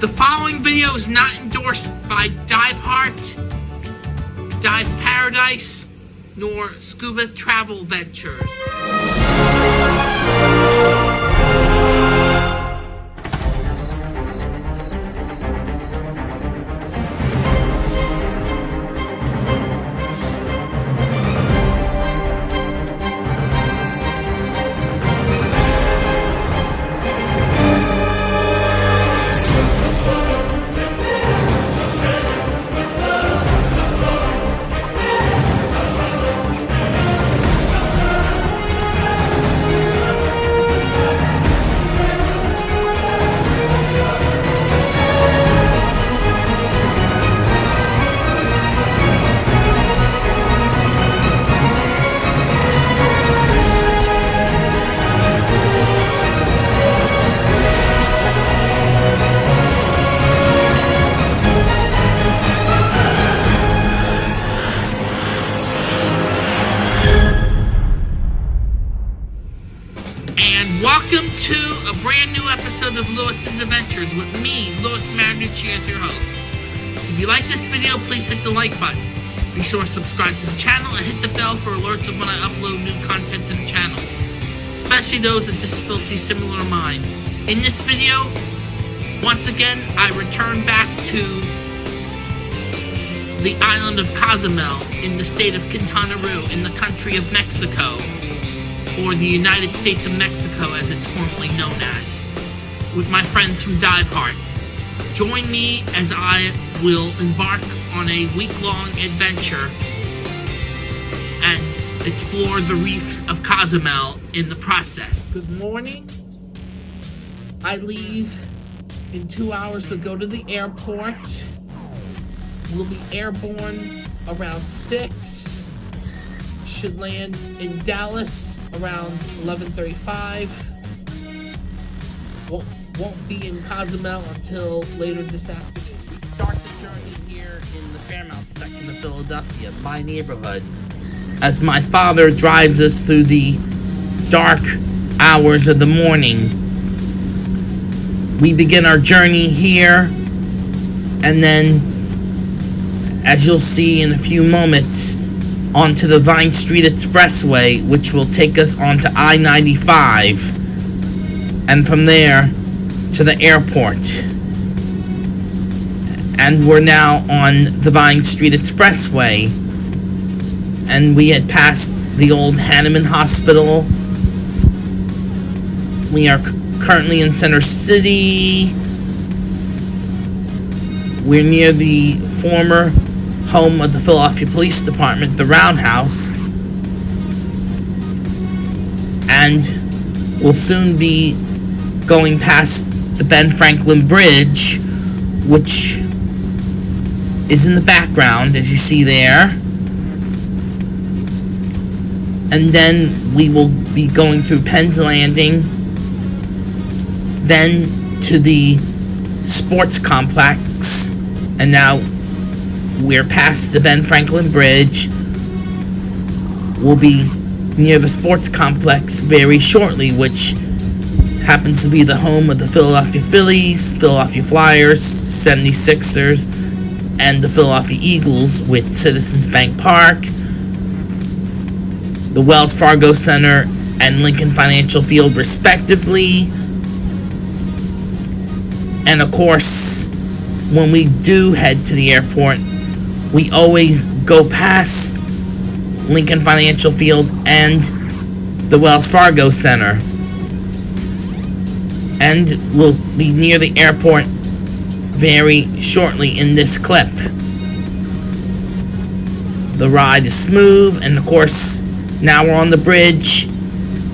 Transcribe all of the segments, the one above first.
The following video is not endorsed by Diveheart, Dive Paradise, nor Scuba Travel Ventures. Welcome to a brand new episode of Lewis's Adventures with me, Lewis Marinucci, as your host. If you like this video, please hit the like button. Be sure to subscribe to the channel and hit the bell for alerts of when I upload new content to the channel, especially those with disabilities similar to mine. In this video, once again, I return back to the island of Cozumel in the state of Quintana Roo in the country of Mexico, or the United States of Mexico as it's formerly known as, with my friends from Diveheart. Join me as I will embark on a week-long adventure and explore the reefs of Cozumel in the process. Good morning. I leave in 2 hours to go to the airport. We'll be airborne around 6. Should land in Dallas around 11:35. Won't be in Cozumel until later this afternoon. We start the journey here in the Fairmount section of Philadelphia, my neighborhood, as my father drives us through the dark hours of the morning. We begin our journey here, and then, as you'll see in a few moments, onto the Vine Street Expressway, which will take us onto I-95, and from there to the airport. And we're now on the Vine Street Expressway, and we had passed the old Hanneman Hospital. We are currently in Center City. We're near the former home of the Philadelphia Police Department, the Roundhouse, and we'll soon be going past the Ben Franklin Bridge, which is in the background, as you see there, and then we will be going through Penn's Landing, then to the sports complex, and now we're past the Ben Franklin Bridge. We'll be near the sports complex very shortly, which happens to be the home of the Philadelphia Phillies, Philadelphia Flyers, 76ers, and the Philadelphia Eagles with Citizens Bank Park, the Wells Fargo Center, and Lincoln Financial Field, respectively. And of course, when we do head to the airport, we always go past Lincoln Financial Field and the Wells Fargo Center. And we'll be near the airport very shortly in this clip. The ride is smooth, and of course, now we're on the bridge,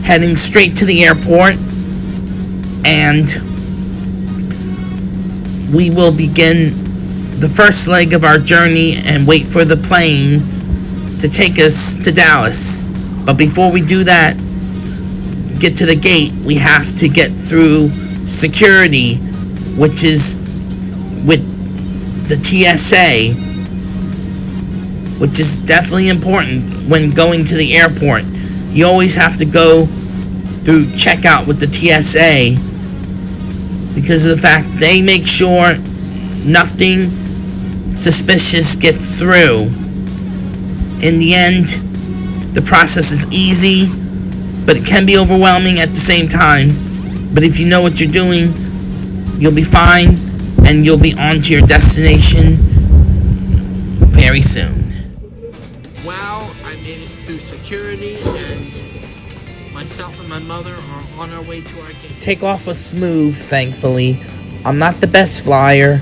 heading straight to the airport, and we will begin the first leg of our journey and wait for the plane to take us to Dallas. But before we do that, get to the gate, we have to get through security, which is with the TSA, which is definitely important when going to the airport. You always have to go through checkout with the TSA because of the fact they make sure nothing suspicious gets through. In the end, the process is easy, but it can be overwhelming at the same time. But if you know what you're doing, you'll be fine, and you'll be on to your destination very soon. Well, I made it through security, and myself and my mother are on our way to our gate. Takeoff was smooth, thankfully. I'm not the best flyer,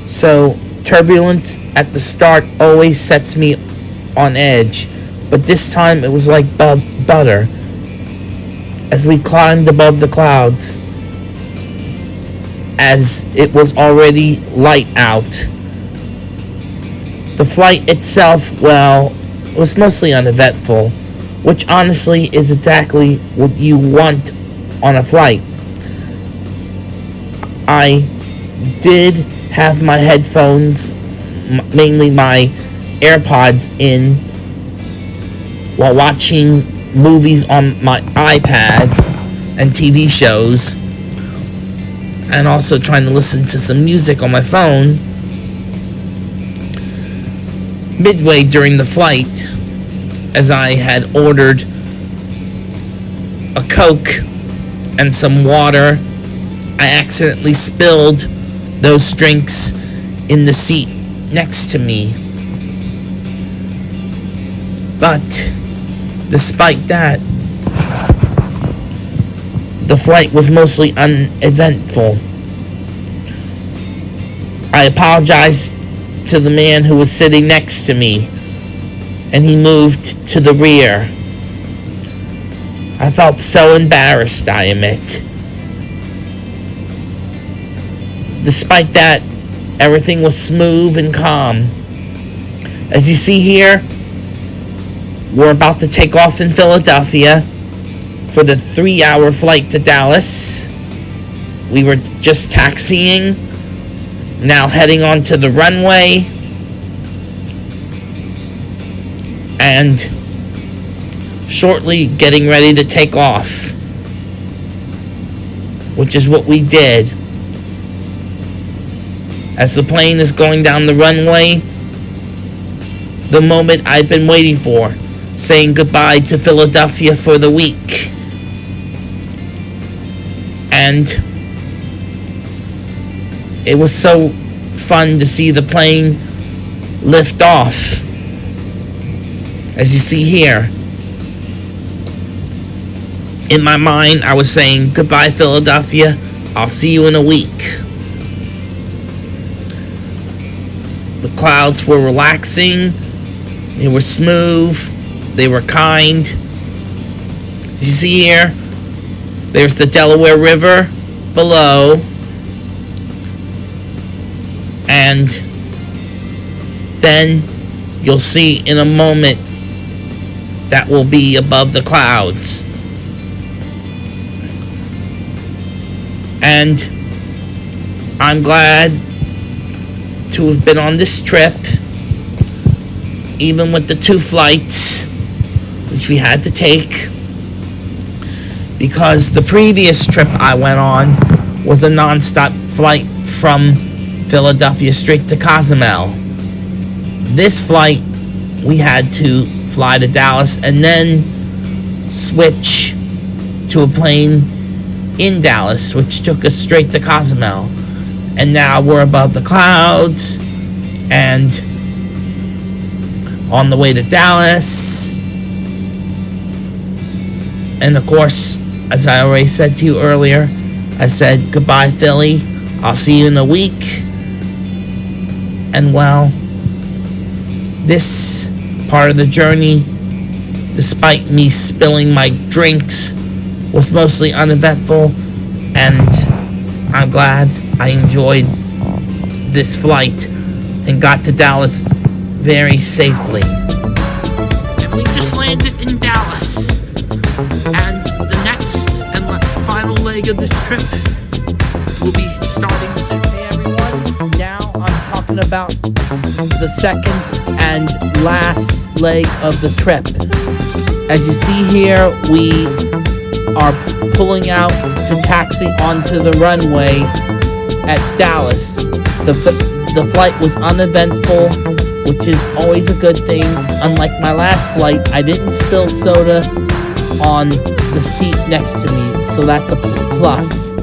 so turbulence at the start always sets me on edge. But this time it was like butter. As we climbed above the clouds, as it was already light out. The flight itself, well, was mostly uneventful, which honestly is exactly what you want on a flight. I did have my headphones, mainly my AirPods, in while watching movies on my iPad and TV shows, and also trying to listen to some music on my phone. Midway during the flight, as I had ordered a Coke and some water, I accidentally spilled those drinks in the seat next to me. But despite that, the flight was mostly uneventful. I apologized to the man who was sitting next to me, and he moved to the rear. I felt so embarrassed, I admit. Despite that, everything was smooth and calm. As you see here, we're about to take off in Philadelphia for the 3-hour flight to Dallas. We were just taxiing, now heading on to the runway, and shortly getting ready to take off, which is what we did. As the plane is going down the runway, the moment I've been waiting for, saying goodbye to Philadelphia for the week. And it was so fun to see the plane lift off. As you see here, in my mind, I was saying, goodbye, Philadelphia. I'll see you in a week. The clouds were relaxing. They were smooth. They were kind. You see here, there's the Delaware River below. And then you'll see in a moment that will be above the clouds. And I'm glad to have been on this trip, even with the 2 flights which we had to take, because the previous trip I went on was a non-stop flight from Philadelphia straight to Cozumel. This flight, we had to fly to Dallas and then switch to a plane in Dallas, which took us straight to Cozumel. And now we're above the clouds and on the way to Dallas. And of course, as I already said to you earlier, I said goodbye, Philly. I'll see you in a week. And well, this part of the journey, despite me spilling my drinks, was mostly uneventful, and I'm glad I enjoyed this flight and got to Dallas very safely. And we just landed in Dallas, and the next and final leg of this trip will be starting soon. Hey everyone, now I'm talking about the second and last leg of the trip. As you see here, we are pulling out to taxi onto the runway at Dallas. The flight was uneventful, which is always a good thing. Unlike my last flight, I didn't spill soda on the seat next to me, so that's a plus.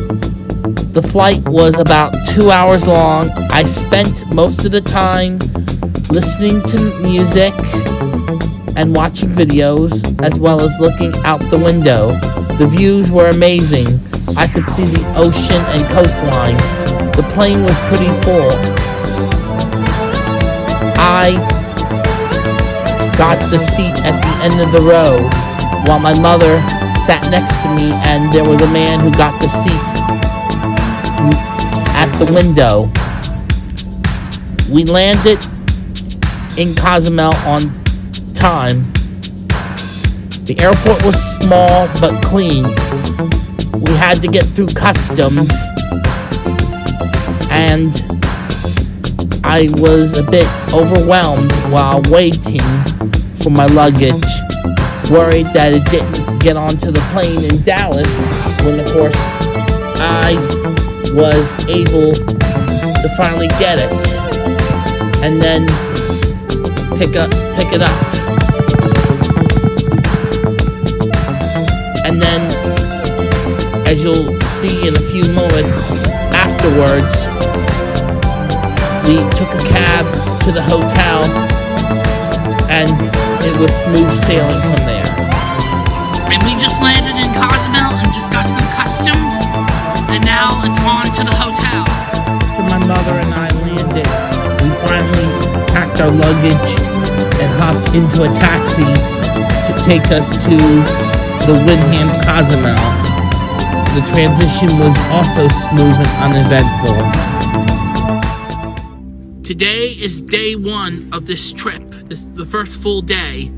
The flight was about 2 hours long. I spent most of the time listening to music and watching videos, as well as looking out the window. The views were amazing. I could see the ocean and coastline. The plane was pretty full. I got the seat at the end of the row while my mother sat next to me, and there was a man who got the seat at the window. We landed in Cozumel on time. The airport was small but clean. We had to get through customs, and I was a bit overwhelmed while waiting for my luggage, worried that it didn't get onto the plane in Dallas, when of course I was able to finally get it and then pick it up. And then, as you'll see in a few moments afterwards, we took a cab to the hotel, and it was smooth sailing from there. And we just landed in Cozumel and just got through customs, and now it's on to the hotel. After my mother and I landed, we finally packed our luggage and hopped into a taxi to take us to the Windham Cozumel. The transition was also smooth and uneventful. Today is day one of this trip. This is the first full day,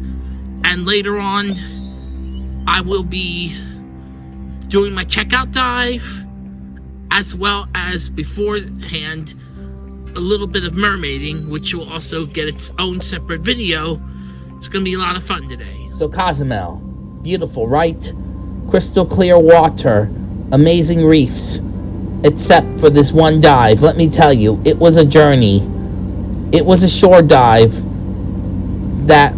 and later on I will be doing my checkout dive, as well as beforehand a little bit of mermaiding, which will also get its own separate video. It's gonna be a lot of fun today. So Cozumel, beautiful, right? Crystal clear water, amazing reefs, except for this one dive. Let me tell you, it was a journey. It was a shore dive that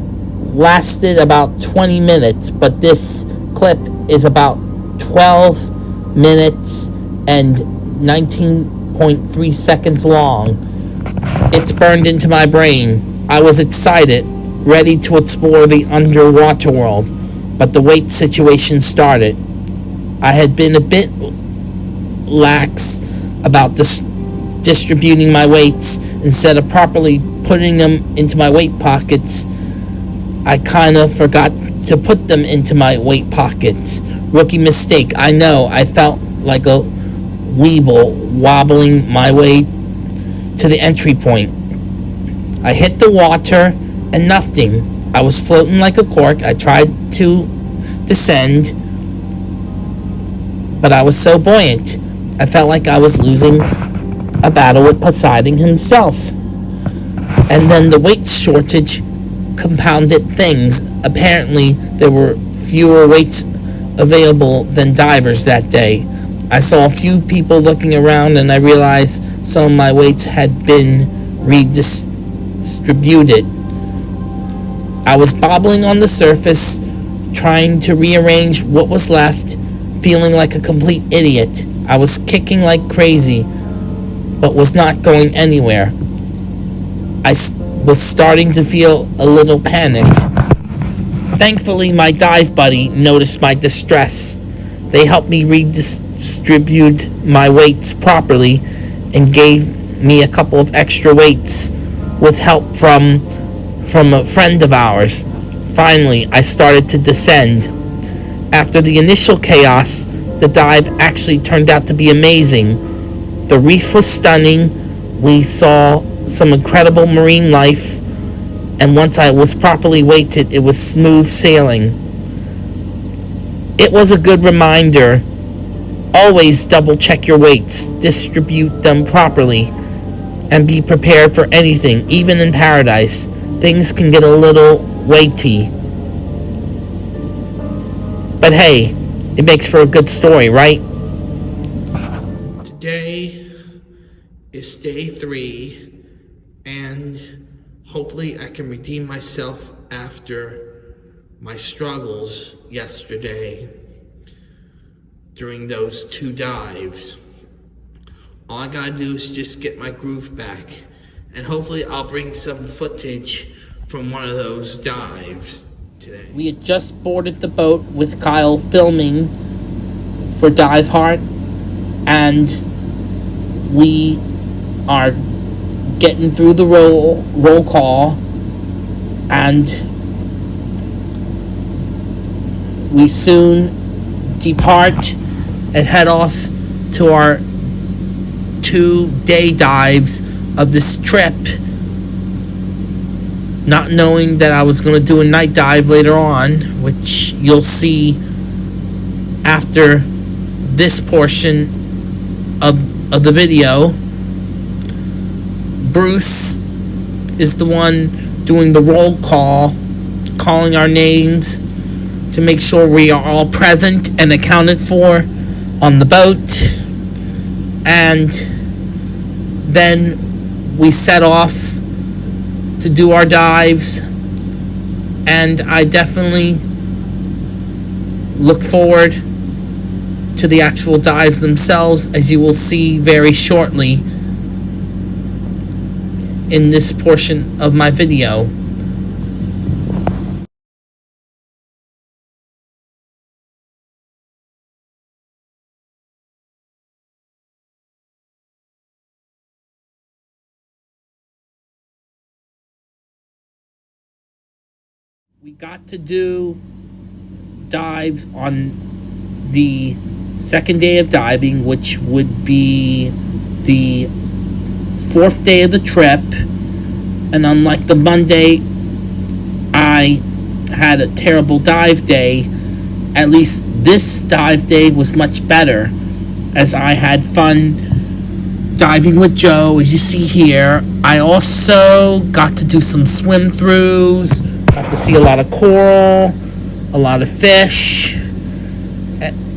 lasted about 20 minutes, but this clip is about 12 minutes and 19.3 seconds long. It's burned into my brain. I was excited, ready to explore the underwater world, but the weight situation started. I had been a bit lax about distributing my weights. Instead of properly putting them into my weight pockets, I kind of forgot to put them into my weight pockets. Rookie mistake, I know. I felt like a weeble wobbling my way to the entry point. I hit the water and nothing. I was floating like a cork. I tried to descend, but I was so buoyant. I felt like I was losing a battle with Poseidon himself. And then the weight shortage compounded things. Apparently, there were fewer weights available than divers that day. I saw a few people looking around, and I realized some of my weights had been redistributed. I was bobbling on the surface, trying to rearrange what was left, feeling like a complete idiot. I was kicking like crazy, but was not going anywhere. I was starting to feel a little panicked. Thankfully, my dive buddy noticed my distress. They helped me redistribute my weights properly and gave me a couple of extra weights with help from a friend of ours. Finally, I started to descend. After the initial chaos, the dive actually turned out to be amazing. The reef was stunning. We saw some incredible marine life, and once I was properly weighted, it was smooth sailing. It was a good reminder. Always double check your weights, distribute them properly, and be prepared for anything. Even in paradise, things can get a little weighty. But hey, It makes for a good story, right? Today is day 3, and hopefully I can redeem myself after my struggles yesterday during those 2 dives. All I gotta do is just get my groove back, and hopefully I'll bring some footage from one of those dives today. We had just boarded the boat with Kyle filming for Diveheart, and we are getting through the roll call, and we soon depart and head off to our 2-day dives of this trip, not knowing that I was going to do a night dive later on, which you'll see after this portion of the video. Bruce is the one doing the roll call, calling our names to make sure we are all present and accounted for on the boat. And then we set off to do our dives, and I definitely look forward to the actual dives themselves, as you will see very shortly in this portion of my video. We got to do dives on the second day of diving, which would be the 4th day of the trip. And unlike the Monday, I had a terrible dive day. At least this dive day was much better, as I had fun diving with Joe, as you see here. I also got to do some swim throughs, got to see a lot of coral, a lot of fish,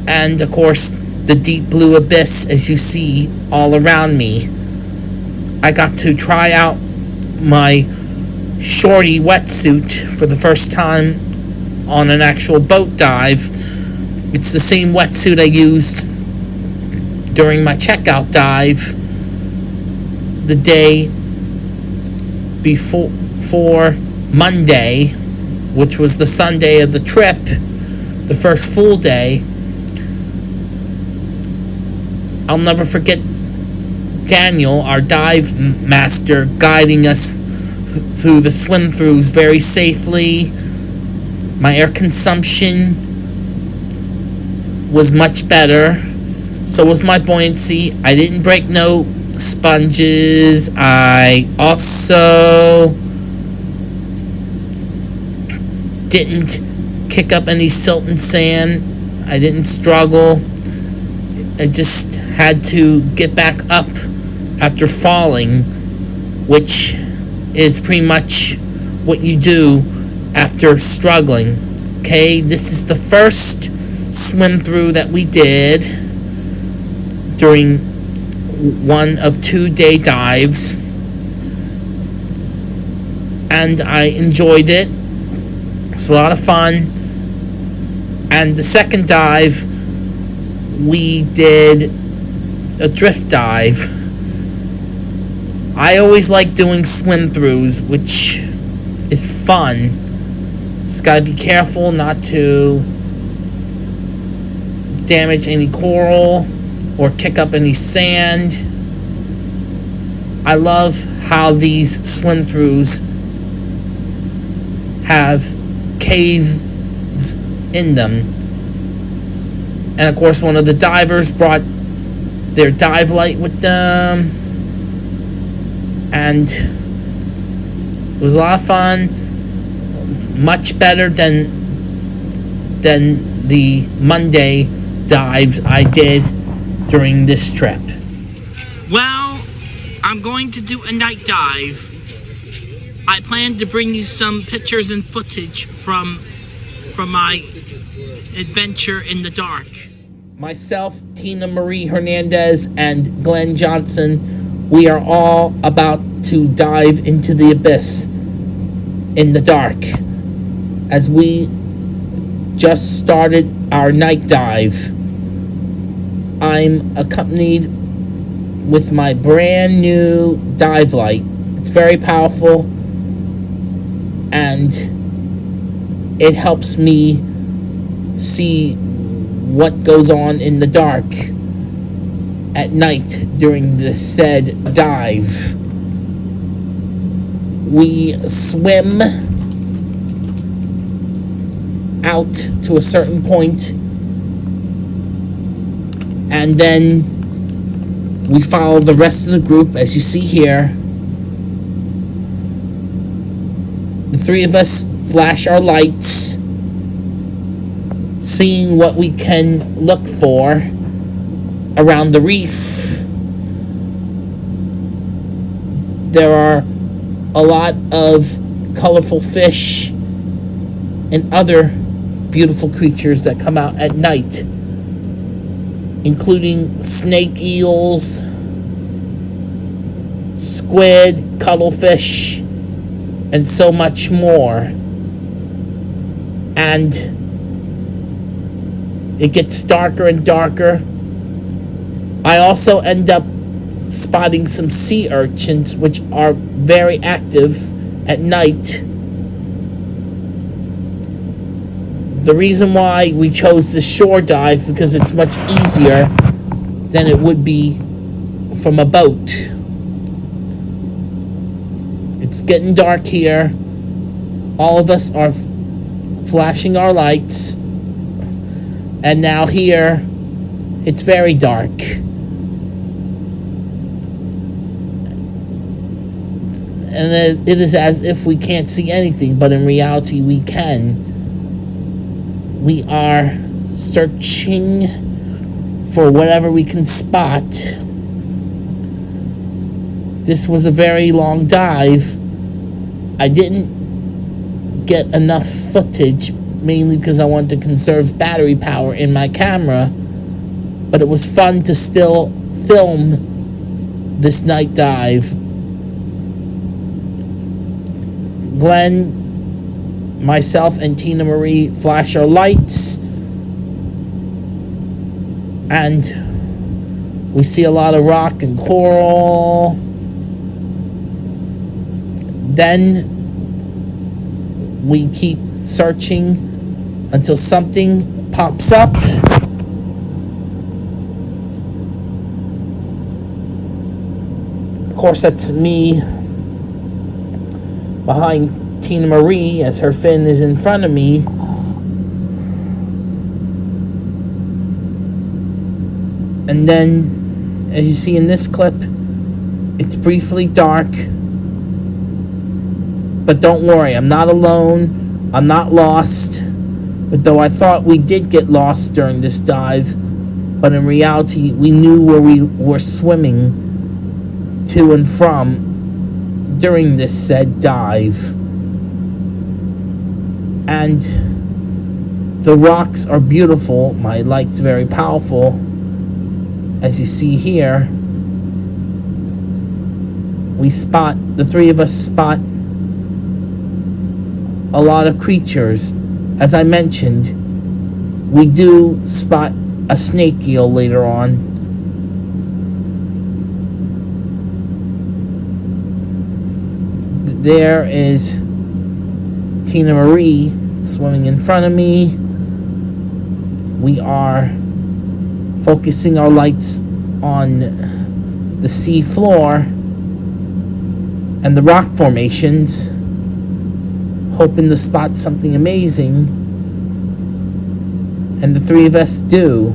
and of course the deep blue abyss, as you see all around me. I got to try out my shorty wetsuit for the first time on an actual boat dive. It's the same wetsuit I used during my checkout dive the day before Monday, which was the Sunday of the trip, the first full day. I'll never forget Daniel, our dive master, guiding us through the swim throughs very safely. My air consumption was much better. So was my buoyancy. I didn't break no sponges. I also didn't kick up any silt and sand. I didn't struggle. I just had to get back up after falling, which is pretty much what you do after struggling. Okay, this is the first swim through that we did during one of 2-day dives, and I enjoyed it. It's a lot of fun. And the second dive, we did a drift dive. I always like doing swim throughs, which is fun. Just gotta be careful not to damage any coral or kick up any sand. I love how these swim throughs have caves in them. And of course, one of the divers brought their dive light with them, and it was a lot of fun. Much better than the Monday dives I did during this trip. Well, I'm going to do a night dive. I plan to bring you some pictures and footage from from my adventure in the dark. Myself, Tina Marie Hernandez, and Glenn Johnson, we are all about to dive into the abyss in the dark as we just started our night dive. I'm accompanied with my brand new dive light. It's very powerful and it helps me see what goes on in the dark at night during the said dive. We swim out to a certain point, and then we follow the rest of the group as you see here. The three of us flash our lights, seeing what we can look for around the reef. There are a lot of colorful fish and other beautiful creatures that come out at night, including snake eels, squid, cuttlefish, and so much more. And it gets darker and darker. I also end up spotting some sea urchins, which are very active at night. The reason why we chose the shore dive because it's much easier than it would be from a boat. It's getting dark here. All of us are flashing our lights. And now here, it's very dark. And it is as if we can't see anything, but in reality we can. We are searching for whatever we can spot. This was a very long dive. I didn't get enough footage, mainly because I wanted to conserve battery power in my camera, but it was fun to still film this night dive. Glenn, myself, and Tina Marie flash our lights, and we see a lot of rock and coral. Then we keep searching until something pops up. Of course, that's me behind Tina Marie as her fin is in front of me. And then, as you see in this clip, it's briefly dark. But don't worry, I'm not alone. I'm not lost. But though I thought we did get lost during this dive, but in reality, we knew where we were swimming to and from during this said dive. And the rocks are beautiful. My light's very powerful. As you see here, the three of us spot a lot of creatures. As I mentioned, we do spot a snake eel later on. There is Tina Marie swimming in front of me. We are focusing our lights on the sea floor and the rock formations, hoping to spot something amazing. And the three of us do.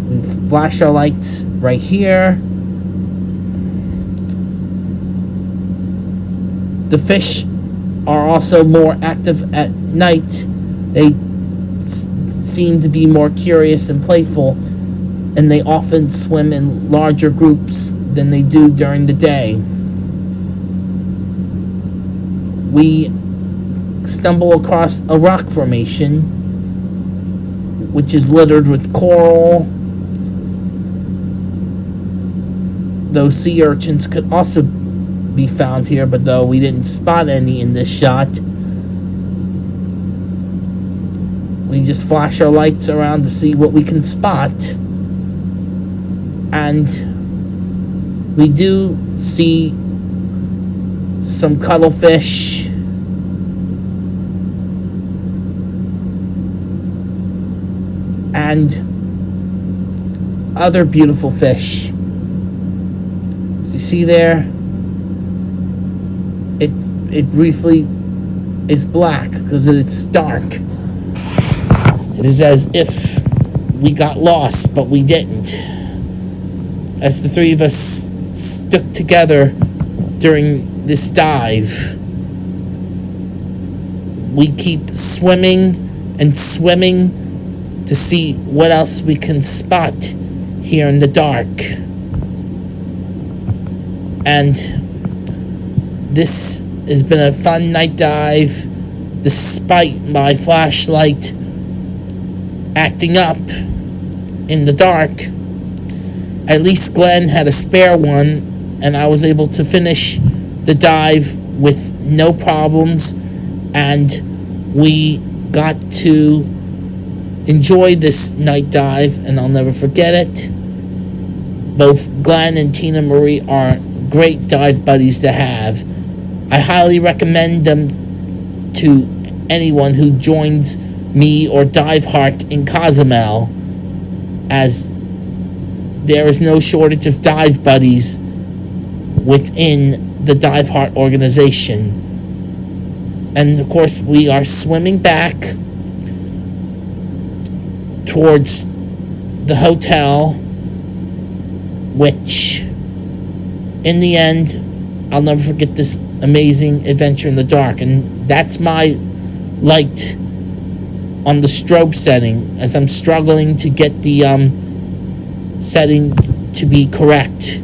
We flash our lights right here. The fish are also more active at night. They seem to be more curious and playful, and they often swim in larger groups than they do during the day. We stumble across a rock formation, which is littered with coral. Those sea urchins could also be found here, but though we didn't spot any in this shot, we just flash our lights around to see what we can spot. And we do see some cuttlefish, and other beautiful fish. As you see there, it briefly is black because it's dark. It is as if we got lost, but we didn't. As the three of us stuck together during this dive, we keep swimming and swimming to see what else we can spot here in the dark. And this has been a fun night dive, despite my flashlight acting up in the dark. At least Glenn had a spare one, and I was able to finish the dive with no problems, and we got to enjoy this night dive, and I'll never forget it. Both Glenn and Tina Marie are great dive buddies to have. I highly recommend them to anyone who joins me or Diveheart in Cozumel, as there is no shortage of dive buddies within the Diveheart organization. And of course, we are swimming back towards the hotel, which in the end, I'll never forget this amazing adventure in the dark. And that's my light on the strobe setting, as I'm struggling to get the setting to be correct.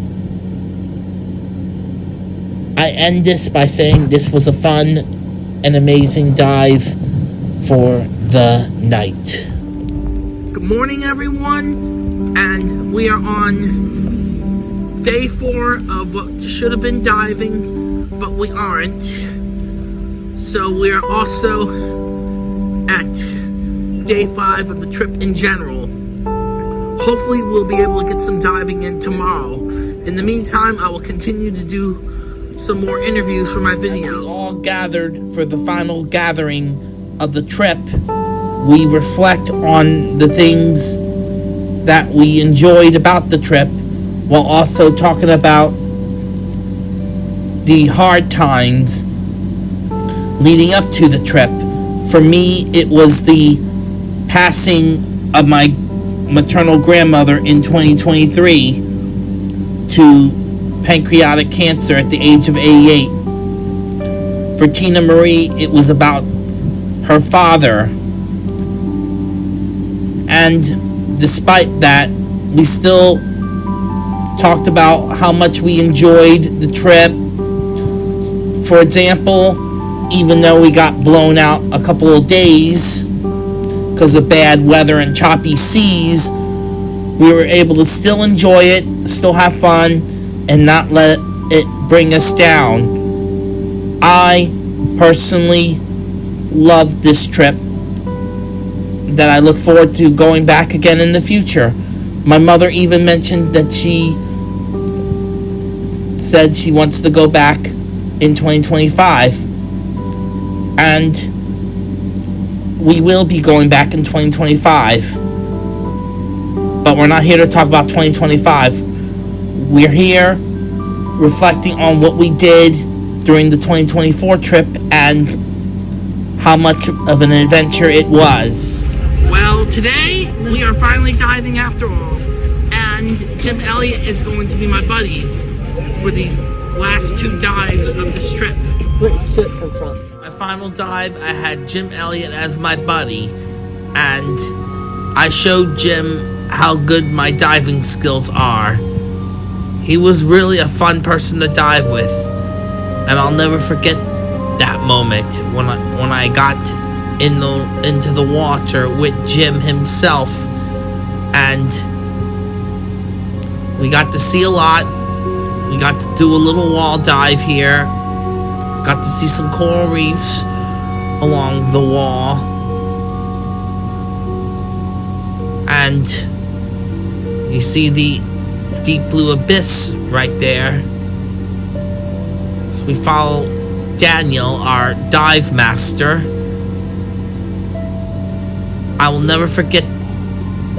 I end this by saying this was a fun and amazing dive for the night. Good morning, everyone, and we are on day 4 of what should have been diving, but we aren't. So we are also at day 5 of the trip in general. Hopefully we'll be able to get some diving in tomorrow. In the meantime, I will continue to do some more interviews for my video. As we all gathered for the final gathering of the trip, we reflect on the things that we enjoyed about the trip, while also talking about the hard times leading up to the trip. For me, it was the passing of my maternal grandmother in 2023 to pancreatic cancer at the age of 88. For Tina Marie, it was about her father. And despite that, we still talked about how much we enjoyed the trip. For example, even though we got blown out a couple of days because of bad weather and choppy seas, we were able to still enjoy it, still have fun, and not let it bring us down. I personally loved this trip, that I look forward to going back again in the future. My mother even mentioned that she said she wants to go back in 2025. And we will be going back in 2025. But we're not here to talk about 2025. We're here reflecting on what we did during the 2024 trip and how much of an adventure it was. Well, today we are finally diving after all, and Jim Elliott is going to be my buddy for these last 2 dives of this trip. Please sit in front. My final dive, I had Jim Elliott as my buddy, and I showed Jim how good my diving skills are. He was really a fun person to dive with, and I'll never forget that moment when I got into the water with Jim himself, and we got to see a lot. We got to do a little wall dive here. Got to see some coral reefs along the wall. And you see the deep blue abyss right there. So we follow Daniel, our dive master. I will never forget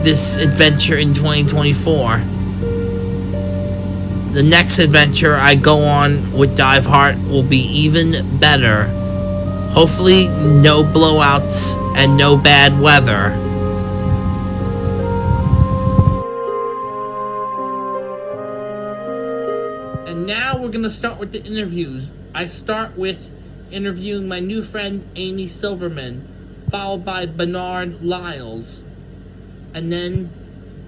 this adventure in 2024. The next adventure I go on with Diveheart will be even better. Hopefully, no blowouts and no bad weather. And now we're gonna start with the interviews. I start with interviewing my new friend Amy Silverman, followed by Bernard Lyles, and then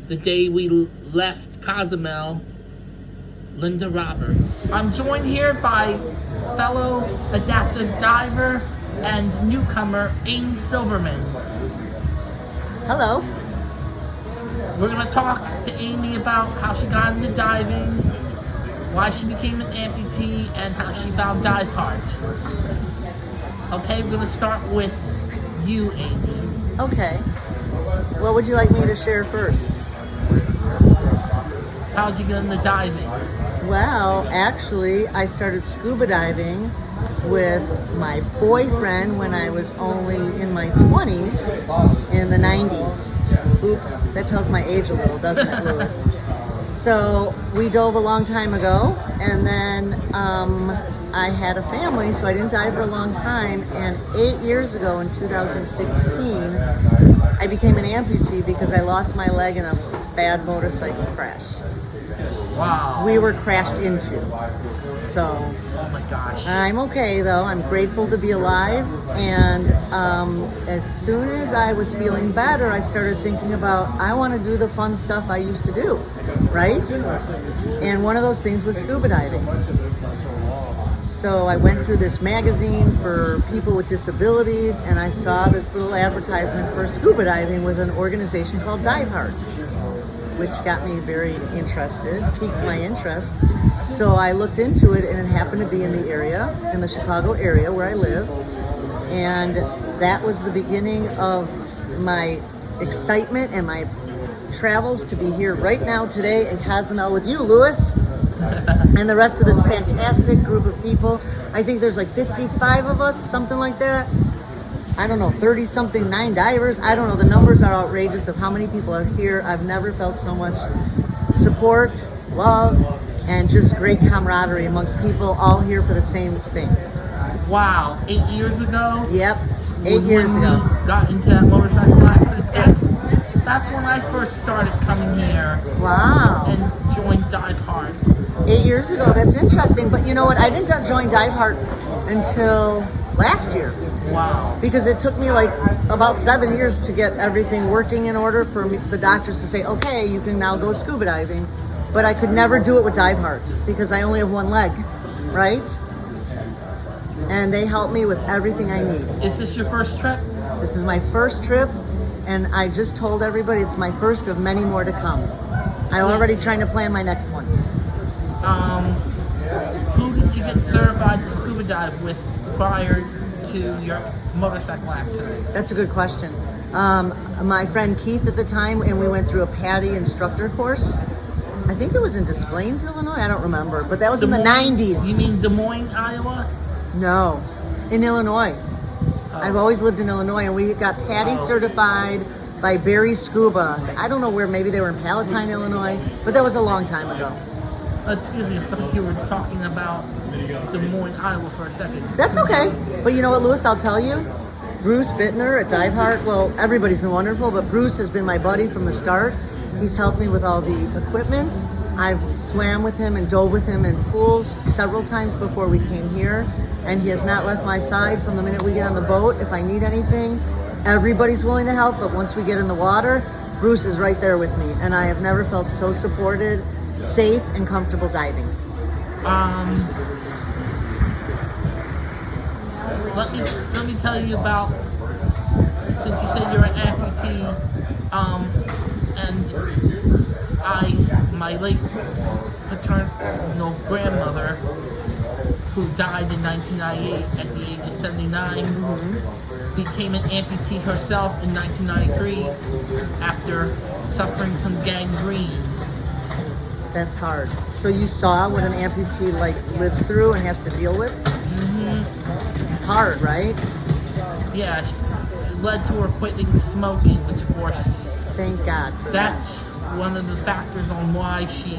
the day we left Cozumel, Linda Roberts. I'm joined here by fellow adaptive diver and newcomer Amy Silverman. Hello. We're gonna talk to Amy about how she got into diving, why she became an amputee, and how she found Diveheart. Okay, we're gonna start with you, Amy. Okay. What would you like me to share first? How'd you get into diving? Well, actually, I started scuba diving with my boyfriend when I was only in my 20s, in the 90s. Oops, that tells my age a little, doesn't it, Lewis? So we dove a long time ago, and then I had a family, so I didn't dive for a long time. And 8 years ago, in 2016, I became an amputee because I lost my leg in a bad motorcycle crash. Wow. We were crashed into. So Oh my gosh. I'm okay though. I'm grateful to be alive. And as soon as I was feeling better, I started thinking about, I want to do the fun stuff I used to do, right? And one of those things was scuba diving. So I went through this magazine for people with disabilities, and I saw this little advertisement for scuba diving with an organization called Diveheart, which got me very interested, piqued my interest. So I looked into it, and it happened to be in the area, in the Chicago area where I live. And that was the beginning of my excitement and my travels to be here right now today in Cozumel with you, Lewis, and the rest of this fantastic group of people. I think there's like 55 of us, something like that. I don't know, 30-something, 9 divers. I don't know, the numbers are outrageous of how many people are here. I've never felt so much support, love, and just great camaraderie amongst people all here for the same thing. Wow, 8 years ago? Yep, 8 was years when ago. you got into that motorcycle accident. That's when I first started coming here Wow. and joined Diveheart. 8 years ago, that's interesting. But you know what, I didn't join Diveheart until last year. Wow. Because it took me like about 7 years to get everything working in order for the doctors to say, okay, you can now go scuba diving. But I could never do it with Diveheart because I only have one leg, right? And they help me with everything I need. Is this your first trip? This is my first trip, and I just told everybody it's my first of many more to come. I'm already trying to plan my next one. Who did you get certified to scuba dive with prior to your motorcycle accident? That's a good question. My friend Keith at the time, and we went through a PADI instructor course. I think it was in Des Plaines, Illinois. I don't remember, but that was in the 90s. You mean Des Moines, Iowa? No, in Illinois. I've always lived in Illinois, and we got PADI certified by Barry Scuba. I don't know where, maybe they were in Palatine, Illinois, but that was a long time ago. Excuse me, I thought you were talking about Des Moines, Iowa for a second. That's okay. But you know what, Lewis, I'll tell you. Bruce Bittner at Diveheart, well, everybody's been wonderful, but Bruce has been my buddy from the start. He's helped me with all the equipment. I've swam with him and dove with him in pools several times before we came here. And he has not left my side from the minute we get on the boat. If I need anything, everybody's willing to help, but once we get in the water, Bruce is right there with me. And I have never felt so supported, safe, and comfortable diving. let me tell you about, since you said you're an amputee, and my late paternal grandmother, who died in 1998 at the age of 79, became an amputee herself in 1993 after suffering some gangrene. That's hard. So you saw what an amputee like lives through and has to deal with? It's hard, right? Yeah, it led to her quitting smoking, which of course, Thank God for that's one of the factors on why she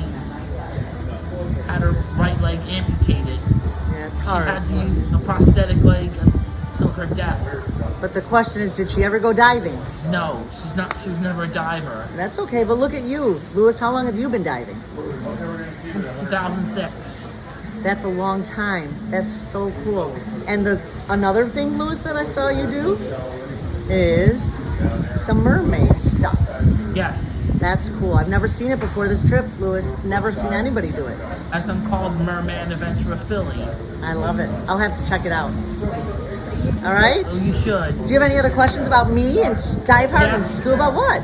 had her right leg amputated. that. Yeah, it's She hard. had to use a prosthetic leg until her death. But the question is, did she ever go diving? No, she's not. She was never a diver That's okay, but look at you. Lewis, how long have you been diving? since 2006. That's a long time. That's so cool. And another thing, Lewis, that I saw you do is some mermaid stuff. Yes, That's cool. I've never seen it before this trip, Lewis. Never seen anybody do it. as I'm called Merman Adventurer Philly. I love it. I'll have to check it out. All right? Oh, you should. Do you have any other questions about me and Diveheart and Yes. scuba? What?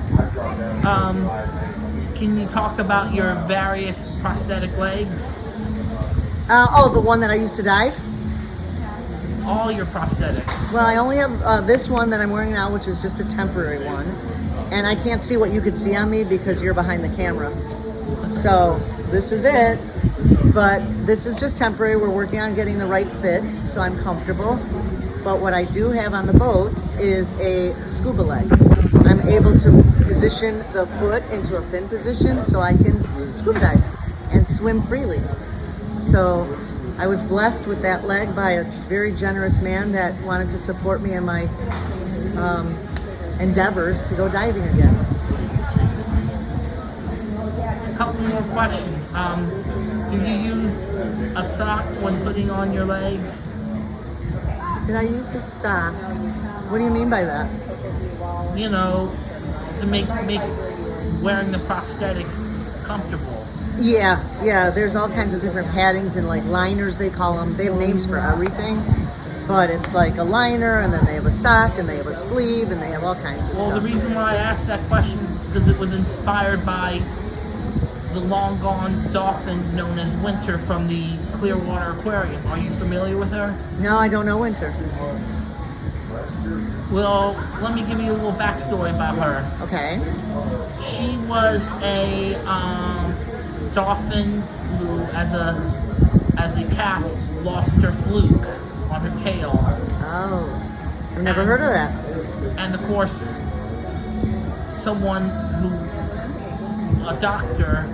Can you talk about your various prosthetic legs? The one that I used to dive? All your prosthetics. Well, I only have this one that I'm wearing now, which is just a temporary one. And I can't see what you could see on me because you're behind the camera. So this is it. But this is just temporary. We're working on getting the right fit, so I'm comfortable. But what I do have on the boat is a scuba leg. I'm able to position the foot into a fin position so I can scuba dive and swim freely. So I was blessed with that leg by a very generous man that wanted to support me in my endeavors to go diving again. A couple more questions. Do you use a sock when putting on your legs? Did I use this sock? What do you mean by that? You know, to make wearing the prosthetic comfortable. Yeah. There's all kinds of different paddings and like liners, they call them. They have names for everything. But it's like a liner, and then they have a sock, and they have a sleeve, and they have all kinds of Well, stuff. the reason why I asked that question is because it was inspired by the long gone dolphin known as Winter from the Clearwater Aquarium. Are you familiar with her? No, I don't know Winter. Well, let me give you a little backstory about her. Okay. She was a dolphin who, as a calf, lost her fluke on her tail, Oh, I've never heard of that. and of course, a doctor,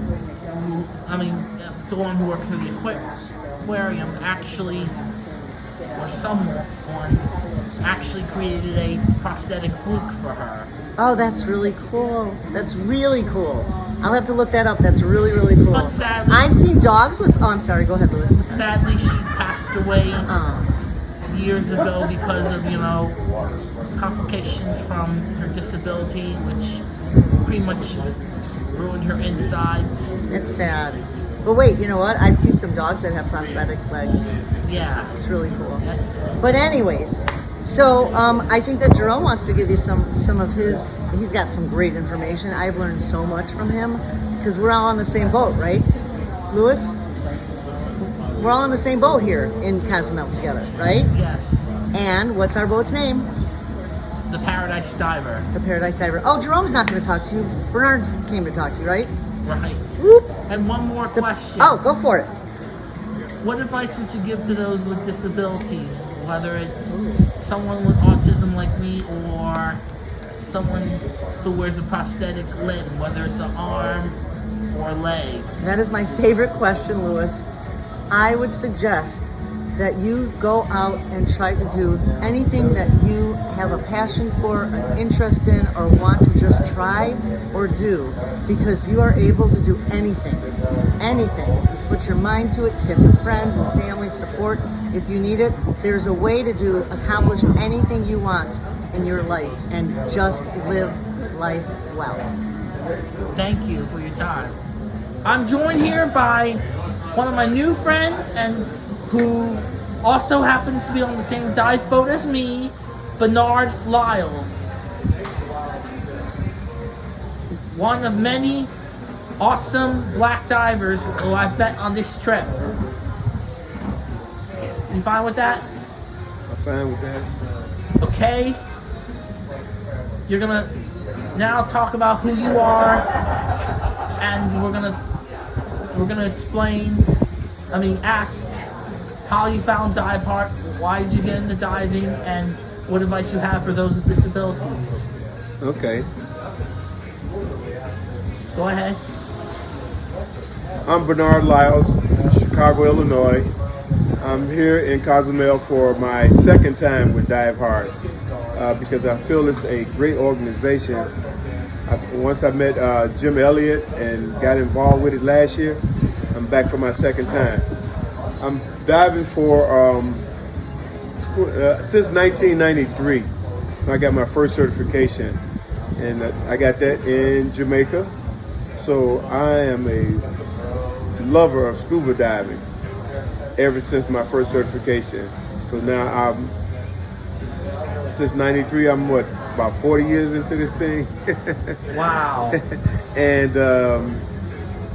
someone who works for the aquarium actually, or someone actually created a prosthetic fluke for her. Oh, that's really cool. That's really cool. I'll have to look that up. That's really, really cool. But sadly- I've seen dogs with. Oh, I'm sorry. Go ahead, Lewis. Sadly, she passed away Oh, years ago because of, complications from her disability, which pretty much ruined her insides. it's sad. But wait, you know what? I've seen some dogs that have prosthetic legs. Yeah, It's really cool. that's But anyways, so I think that Jerome wants to give you some of his. He's got some great information. I've learned so much from him because we're all on the same boat, right, Lewis? We're all on the same boat here in Cozumel together, right? yes. And what's our boat's name? The Paradise Diver, The Paradise Diver. Oh, Jerome's not going to talk to you. Bernard came to talk to you, right? right? Whoop. And one more question. Oh, go for it. What advice would you give to those with disabilities, whether it's someone with autism like me or someone who wears a prosthetic limb, whether it's an arm or leg? That is my favorite question, Lewis. I would suggest that you go out and try to do anything that you have a passion for, an interest in, or want to just try or do, because you are able to do anything. Anything. If you put your mind to it, get the friends and family support. If you need it, there's a way to accomplish anything you want in your life and just live life well. Thank you for your time. I'm joined here by one of my new friends and who also happens to be on the same dive boat as me, Bernard Lyles. One of many awesome black divers who I've met on this trip. You fine with that? I'm fine with that. Okay. You're gonna now talk about who you are, and we're gonna explain. Ask how you found Diveheart, why did you get into diving, and what advice you have for those with disabilities. Okay. Go ahead. I'm Bernard Lyles from Chicago, Illinois. I'm here in Cozumel for my second time with Diveheart because I feel it's a great organization. Once I met Jim Elliott and got involved with it last year, I'm back for my second time. I'm diving for since 1993. I got my first certification, and I got that in Jamaica. So I am a lover of scuba diving ever since my first certification. So now since 93, I'm about 40 years into this thing. Wow. And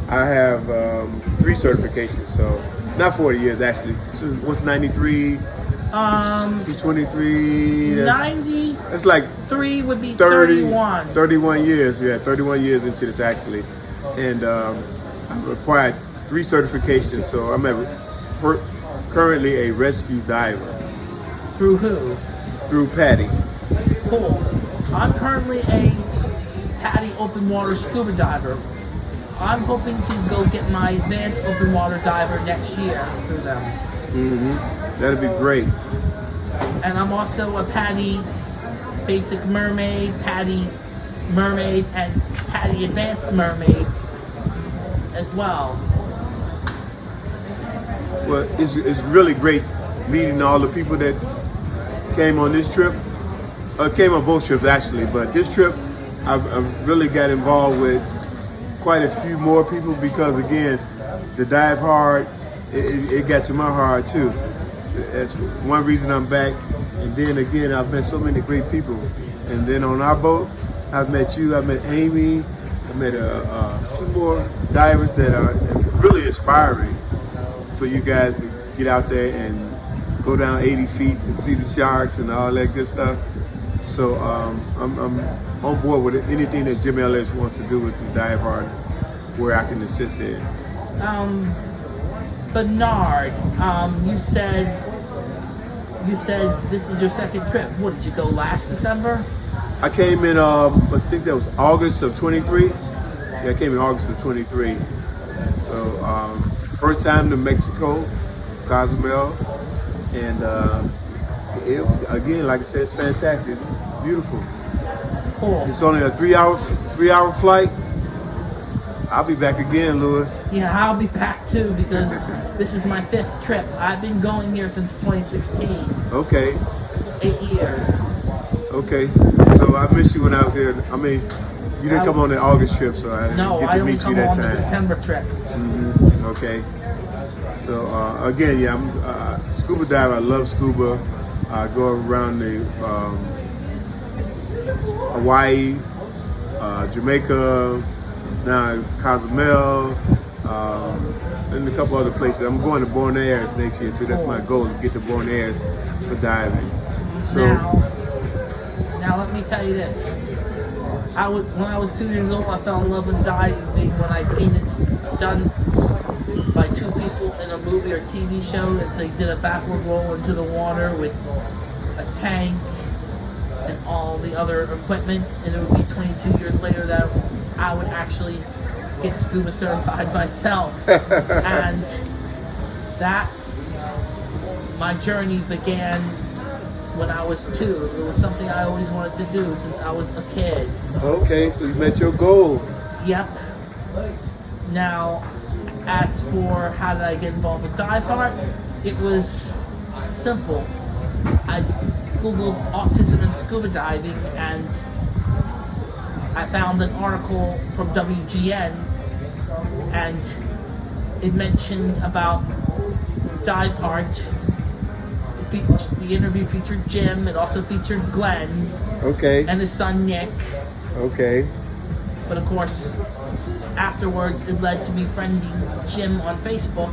I have 3 certifications, so not 40 years actually. So what's 93? 23. 93 That's like would be 30, 31. 31 years, yeah, 31 years into this actually. And I've acquired 3 certifications, so I'm currently a rescue diver. Through who? Through Patty. Cool. I'm currently a PADI open water scuba diver. I'm hoping to go get my advanced open water diver next year through them. Mm-hmm. That'd be great. And I'm also a PADI basic mermaid, PADI mermaid, and PADI advanced mermaid as well. Well, it's really great meeting all the people that came on this trip. Came on both trips actually, but this trip I've really got involved with quite a few more people because again, the Diveheart, it got to my heart too. That's one reason I'm back. And then again, I've met so many great people. And then on our boat, I've met you, I've met Amy, I've met a few more divers that are really inspiring for you guys to get out there and go down 80 feet to see the sharks and all that good stuff. So I'm on board with anything that Jim Ellis wants to do with the Diveheart, where I can assist in. Bernard, you said this is your second trip. What, did you go last December? I came in, I think that was August of 23. Yeah, I came in August of 23. So first time to Mexico, Cozumel, and it was, again, like I said, it's fantastic. It's beautiful. Cool. It's only a 3-hour flight. I'll be back again, Louis. Yeah, I'll be back too because this is my 5th trip. I've been going here since 2016. Okay. 8 years. Okay. So I missed you when I was here. I mean, you didn't come on the August trip, so I didn't get to only meet come you that on time. the December trips. Mm-hmm. Okay. So again, yeah, I'm scuba diver. I love scuba. I go around the Hawaii, Jamaica, now Cozumel, and a couple other places. I'm going to Buenos Aires next year too. That's my goal, to get to Buenos Aires for diving. So now let me tell you this. When I was 2 years old, I fell in love with diving when I seen it done by 2 people in a movie or TV show that they did a backward roll into the water with a tank and all the other equipment, and it would be 22 years later that I would actually get scuba certified myself. And that, my journey began when I was 2. It was something I always wanted to do since I was a kid. Okay, so you met your goal. Yep. Now, as for how did I get involved with Diveheart, it was simple. I Googled autism and scuba diving, and I found an article from WGN, and it mentioned about Diveheart the interview featured Jim. It also featured Glenn Okay. and his son Nick. Okay. But of course, afterwards, it led to me friending Jim on Facebook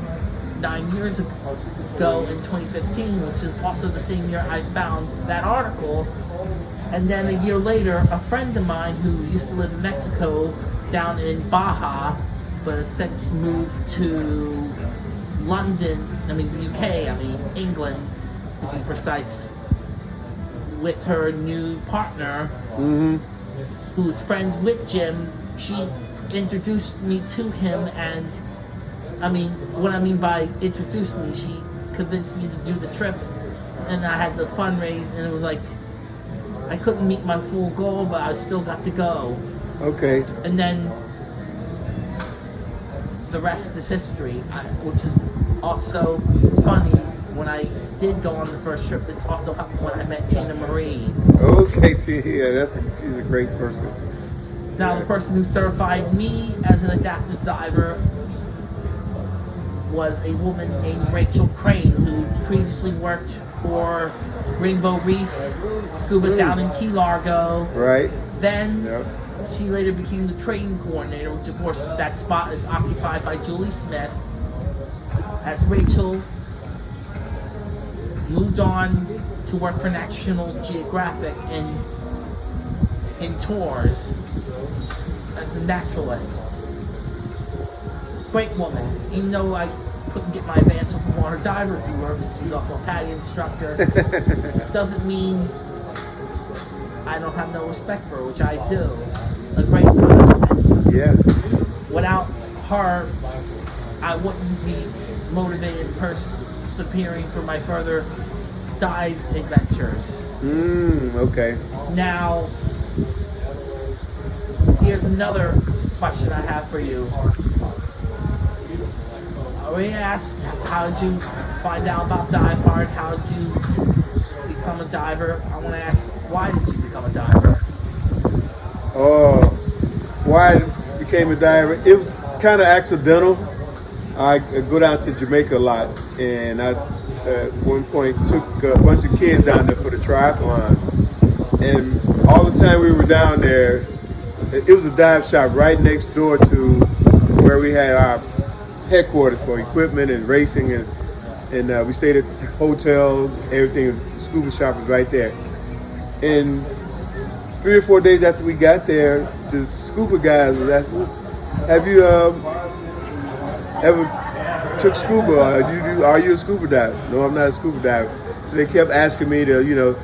9 years ago in 2015, which is also the same year I found that article. And then a year later, a friend of mine who used to live in Mexico down in Baja, but has since moved to London, the UK, England, to be precise, with her new partner, who's friends with Jim. She introduced me to him, and what I mean by introduced me, she convinced me to do the trip, and I had to fundraise, and it was like, I couldn't meet my full goal, but I still got to go. Okay. And then the rest is history, which is also funny. When I did go on the first trip, it's also when I met Tina Marie. Okay, yeah, she's a great person. Now, the person who certified me as an adaptive diver was a woman named Rachel Crane, who previously worked for Rainbow Reef Scuba down in Key Largo. Right. Then Yep. she later became the training coordinator, which of course that spot is occupied by Julie Smith. As Rachel moved on to work for National Geographic in tours as a naturalist. Great woman. Even though I couldn't get my advanced open water diver through her, because she's also a PADI instructor, doesn't mean I don't have no respect for her, which I do. A great person. Yeah. Without her, I wouldn't be motivated and persevering for my further dive adventures. Okay. Now, here's another question I have for you. I already asked, how did you find out about Diveheart? How did you become a diver? I want to ask, why did you become a diver? Why I became a diver? It was kind of accidental. I go down to Jamaica a lot, and I at one point took a bunch of kids down there for the triathlon. And all the time we were down there, it was a dive shop right next door to where we had our headquarters for equipment and racing, and we stayed at the hotel. Everything, the scuba shop was right there. And 3 or 4 days after we got there, the scuba guys was asking, "Have you ever took scuba? Are you a scuba diver?" "No, I'm not a scuba diver." So they kept asking me to,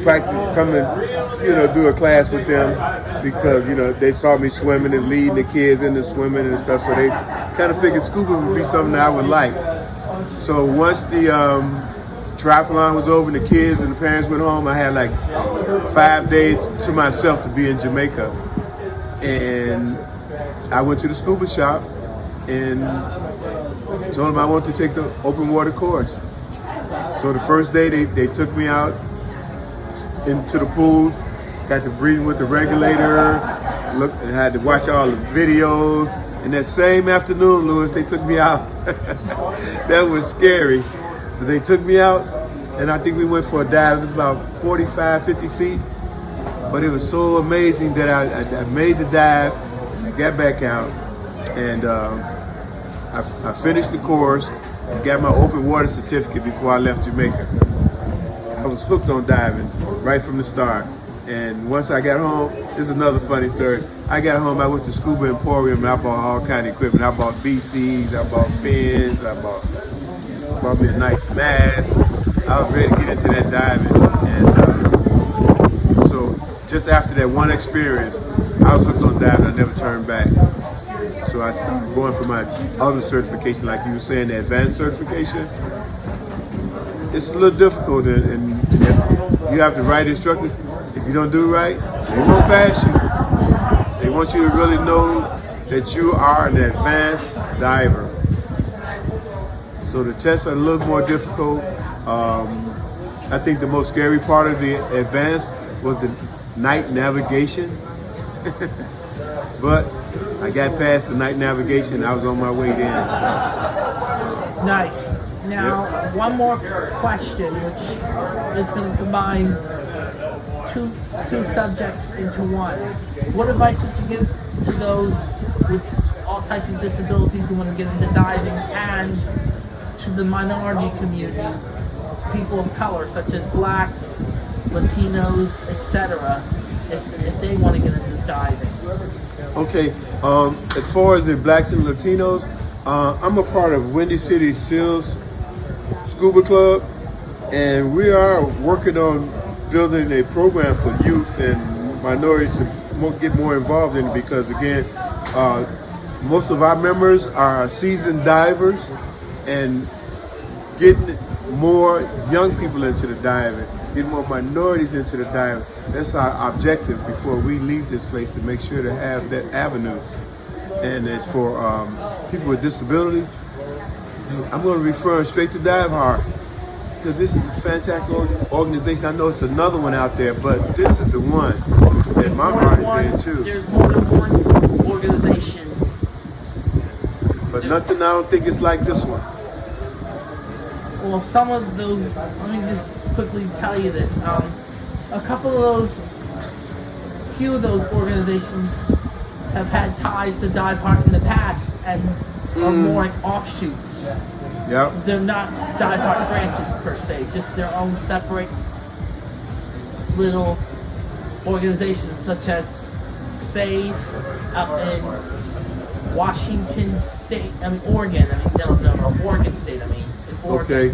practice, come and, do a class with them, because, they saw me swimming and leading the kids into swimming and stuff. So they kind of figured scuba would be something I would like. So once the triathlon was over and the kids and the parents went home, I had like 5 days to myself to be in Jamaica. And I went to the scuba shop and told them I wanted to take the open water course. So the first day they took me out into the pool, got to breathe with the regulator, looked and had to watch all the videos. And that same afternoon, Louis, they took me out. That was scary. But they took me out, and I think we went for a dive. It was about 45, 50 feet. But it was so amazing that I made the dive, I got back out, and I finished the course, and got my open water certificate before I left Jamaica. I was hooked on diving right from the start. And once I got home, this is another funny story. I got home, I went to Scuba Emporium, and I bought all kind of equipment. I bought BCs, I bought fins, I bought me a nice mask. I was ready to get into that diving. And so just after that one experience, I was hooked on diving. I never turned back. So I started going for my other certification, like you were saying, the advanced certification. It's a little difficult, and you have the right instructor. If you don't do it right, they won't pass you. They want you to really know that you are an advanced diver. So the tests are a little more difficult. I think the most scary part of the advanced was the night navigation. But I got past the night navigation. I was on my way in. So. Nice. Now, one more question, which is going to combine two subjects into one. What advice would you give to those with all types of disabilities who want to get into diving, and to the minority community, people of color such as blacks, Latinos, etc., if they want to get into diving? Okay, as far as the blacks and Latinos, I'm a part of Windy City SEALs Scuba Club, and we are working on building a program for youth and minorities to get more involved in it, because again, most of our members are seasoned divers, and getting more young people into the diving, getting more minorities into the diving, that's our objective before we leave this place, to make sure to have that avenue. And as for people with disability, I'm going to refer straight to Diveheart, because this is a fantastic organization. I know it's another one out there, but this is the one that my heart is in too. There's more than one organization. But nothing, I don't think it's like this one. Well, some of those, let me just quickly tell you this. A few of those organizations have had ties to Diveheart in the past and are more like offshoots. Yep. They're not Diveheart branches per se, just their own separate little organizations, such as SAFE up in Washington State, Oregon State, Oregon. Okay.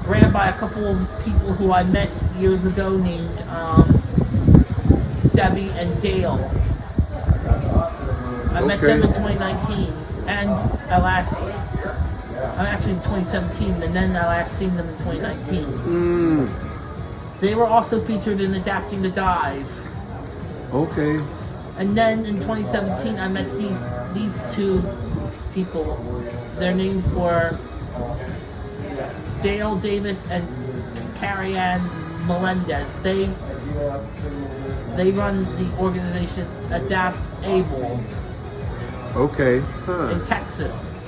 Ran by a couple of people who I met years ago named Debbie and Dale. I met them in 2019, and actually in 2017, and then I last seen them in 2019. They were also featured in Adapting to Dive. Okay. And then in 2017, I met these two people. Their names were Dale Davis and Carrie Ann Melendez. They run the organization Adapt Able. Okay. In Texas.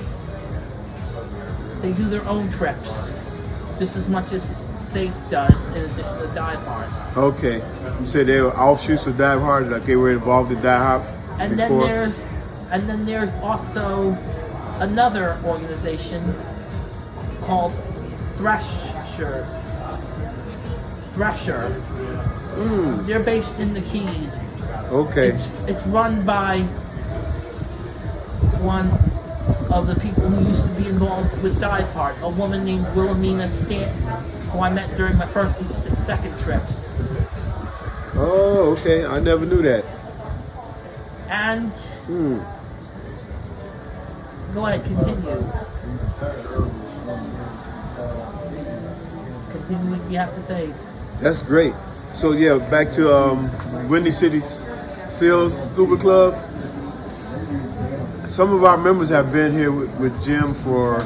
They do their own trips, just as much as SAFE does, in addition to Diveheart. Okay. You said they were offshoots of Diveheart, like they were involved in Diveheart before? And then there's also another organization called Thresher. They're based in the Keys. Okay. It's run by one of the people who used to be involved with Diveheart, a woman named Wilhelmina Stanton, who I met during my first and second trips. Oh, okay. I never knew that. And go ahead, continue. Continue what you have to say. That's great. So yeah, back to Windy City SEALs Scuba Club. Some of our members have been here with Jim for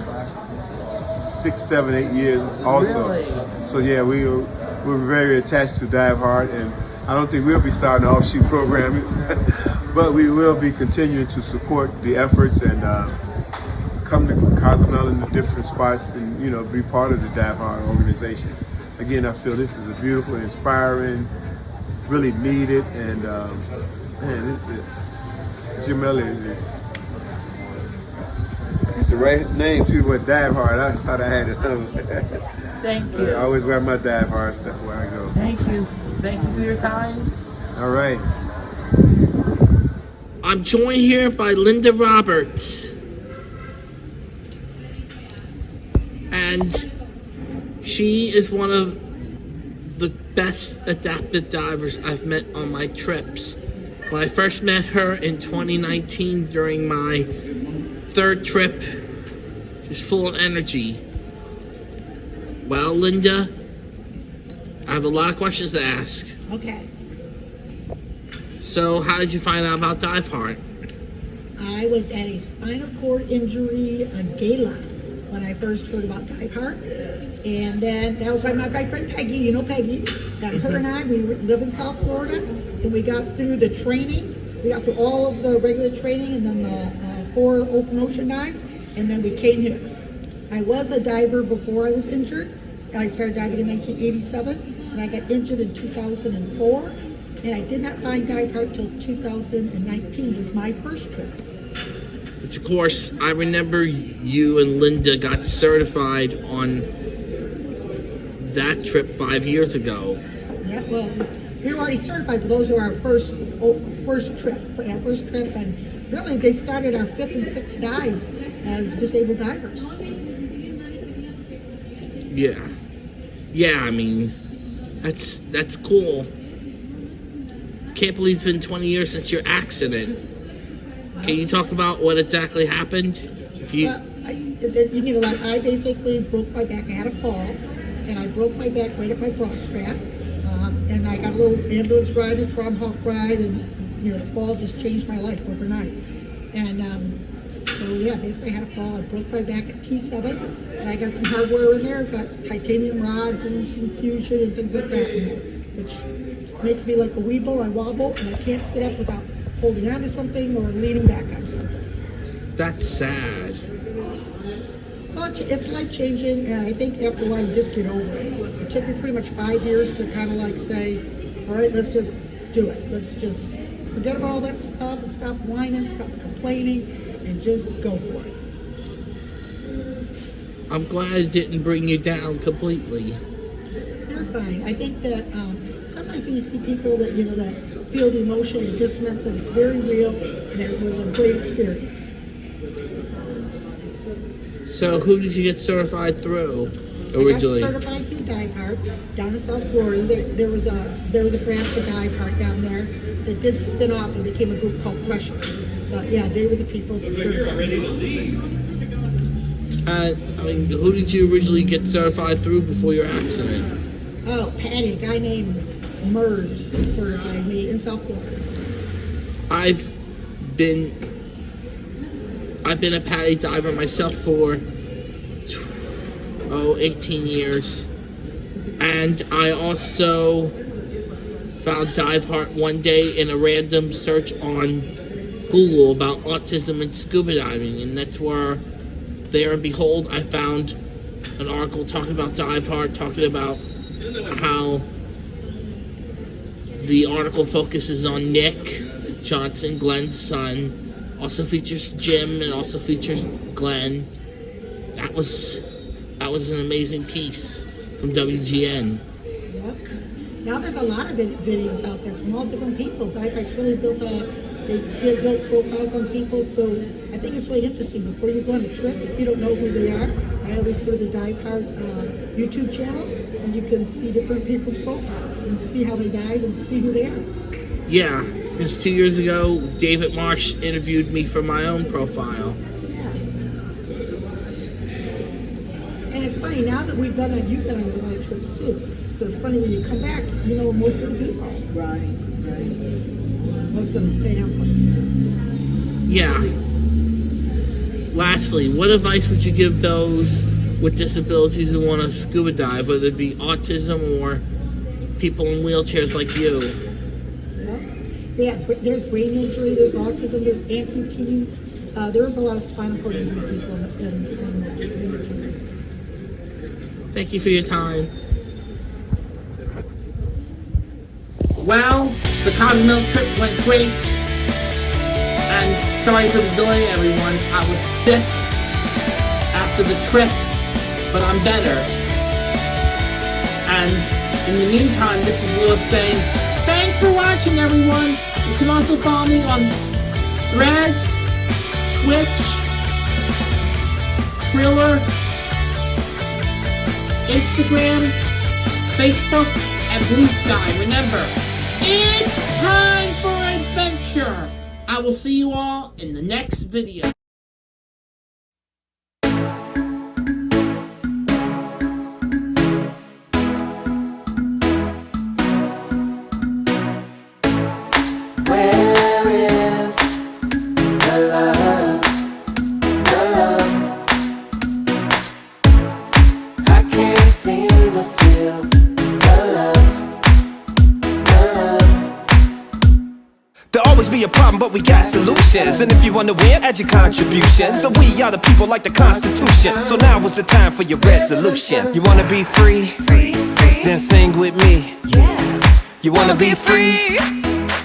6, 7, 8 years also. Really? So yeah, we're very attached to Diveheart, and I don't think we'll be starting an offshoot program, but we will be continuing to support the efforts and come to Cozumel in the different spots and be part of the Diveheart organization. Again, I feel this is a beautiful, inspiring, really needed, and Jim Elliott is the right name too. What Diveheart? I thought I had it. Thank you. I always wear my Diveheart stuff where I go. Thank you for your time. All right. I'm joined here by Linda Roberts. And she is one of the best adaptive divers I've met on my trips. When I first met her in 2019 during my third trip, she was full of energy. Well, Linda, I have a lot of questions to ask. Okay. So, how did you find out about Diveheart? I was at a spinal cord injury gala when I first heard about Diveheart. And then that was by my friend Peggy, Peggy. Got her and I, we live in South Florida, and we got through the training. We got through all of the regular training and then the 4 open ocean dives, and then we came here. I was a diver before I was injured. I started diving in 1987, and I got injured in 2004. And I did not find Diveheart till 2019 was my first trip. Which, of course, I remember you and Linda got certified on that trip 5 years ago. Yeah, well, we were already certified, but those were our first trip. Our first trip, and really they started our 5th and 6th dives as disabled divers. Yeah. Yeah, I mean, that's cool. Can't believe it's been 20 years since your accident. Can you talk about what exactly happened? You need a lot. I basically broke my back. I had a fall, and I broke my back right at my bra strap. And I got a little ambulance ride, a Tromhawk ride, and the fall just changed my life overnight. And so yeah, basically I had a fall. I broke my back at T7, and I got some hardware in there. Got titanium rods and some fusion and things like that, which makes me like a weeble. I wobble, and I can't sit up without holding on to something or leaning back on something. That's sad. Well, it's life-changing, and I think after a while you just get over it. It took me pretty much 5 years to kind of like say, all right, let's just do it. Let's just forget about all that stuff and stop whining, stop complaining, and just go for it. I'm glad it didn't bring you down completely. You're fine. I think that sometimes when you see people that, that feel the emotion, it just meant that it's very real, and it was a great experience. So who did you get certified through originally? I got certified through Diveheart down in South Florida. There was a branch of Diveheart down there that did spin off and became a group called Thresher. But yeah, they were the people that certified. Who did you originally get certified through before your accident? Oh, Patty, a guy named Mers that certified me in South Florida. I've been a Patty diver myself for 18 years, and I also found Diveheart one day in a random search on Google about autism and scuba diving, and that's where, there and behold, I found an article talking about Diveheart, talking about how the article focuses on Nick Johnson, Glenn's son. Also features Jim and also features Glenn. That was an amazing piece from WGN. Yep. Now there's a lot of videos out there from all different people. Diveheart's really built built profiles on people, so I think it's really interesting. Before you go on a trip, if you don't know who they are, I always go to the Diveheart YouTube channel, and you can see different people's profiles and see how they died and see who they are. Yeah, because 2 years ago, David Marsh interviewed me for my own profile. Yeah. And it's funny, now that you've been on a lot of trips too. So it's funny when you come back, you know most of the people. Right. Most of the family. Yeah. Lastly, what advice would you give those with disabilities who want to scuba dive, whether it be autism or people in wheelchairs like you? Yeah, there's brain injury, there's autism, there's amputees. There's a lot of spinal cord injury people in the team. Thank you for your time. Well, the Cozumel trip went great. And sorry for the delay, everyone. I was sick after the trip, but I'm better. And in the meantime, this is Lewis saying, thanks for watching, everyone. You can also follow me on Threads, Twitch, Triller, Instagram, Facebook, and Blue Sky. Remember, it's time for adventure. I will see you all in the next video. There'll always be a problem, but we got solutions. And if you want to win, add your contribution. So we are the people like the Constitution. So now is the time for your resolution. You wanna be free? Free, free. Then sing with me. Yeah. You wanna be free?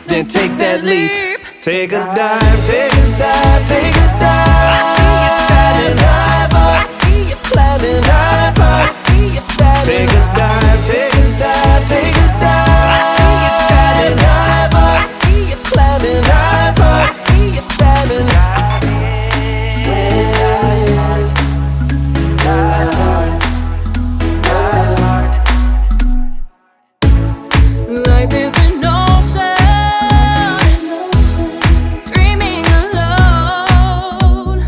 Then take that leap. Take a dive, take a dive, take a dive. I see you striving, diver. I see you climbing, diver. I see you diving. Take a dive, take a dive, take a dive. I see you striving, diver. I see you climbing, diver. I see you diving. Life is an ocean, streaming alone,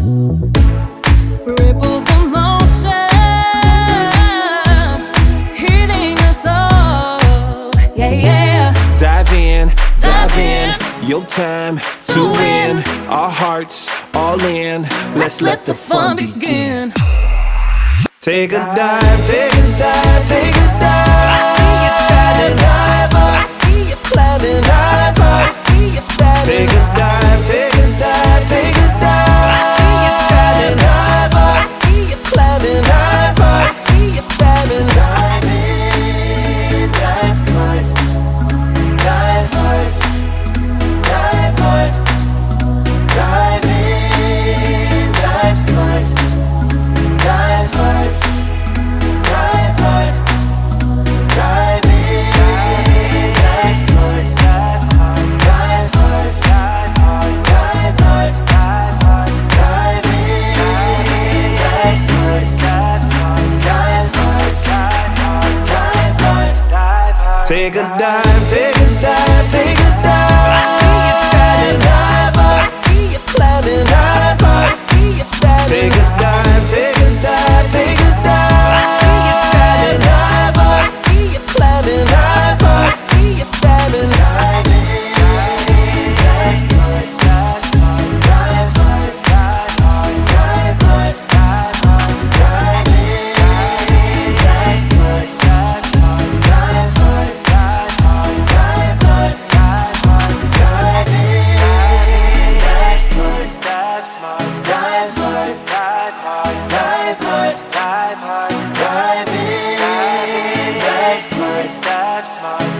ripples of motion, hitting us all. Yeah, yeah. Dive in, dive in. Your time to win. Our hearts all in. Let's let the fun begin. Take a dive, take a dive, take a dive. I see you striving, diver. I see you climbing, diver. I see you diving. Take a dive, take a dive, take a dive. I see you striving, diver. I see you climbing, diver. I see you diving. Dive in, dive smart, dive hard, dive hard. Dive in, dive smart, dive hard, dive hard. Dive in, dive smart, dive hard, dive hard, dive hard. Dive in, dive smart, dive hard, dive hard. Take a dive, take a dive, take a dive. I see you striving, diver. I see you climbing, diver. I see you diving. Take a dive, take a dive, take a dive. I see you striving, diver. I see you climbing, diver. I see you diving. Dive in, dive smart, dive hard, dive hard, dive hard. Dive in, dive smart, dive hard, dive hard, dive hard. Dive in, dive smart, dive hard, dive hard. Dive in, dive smart, dive smart.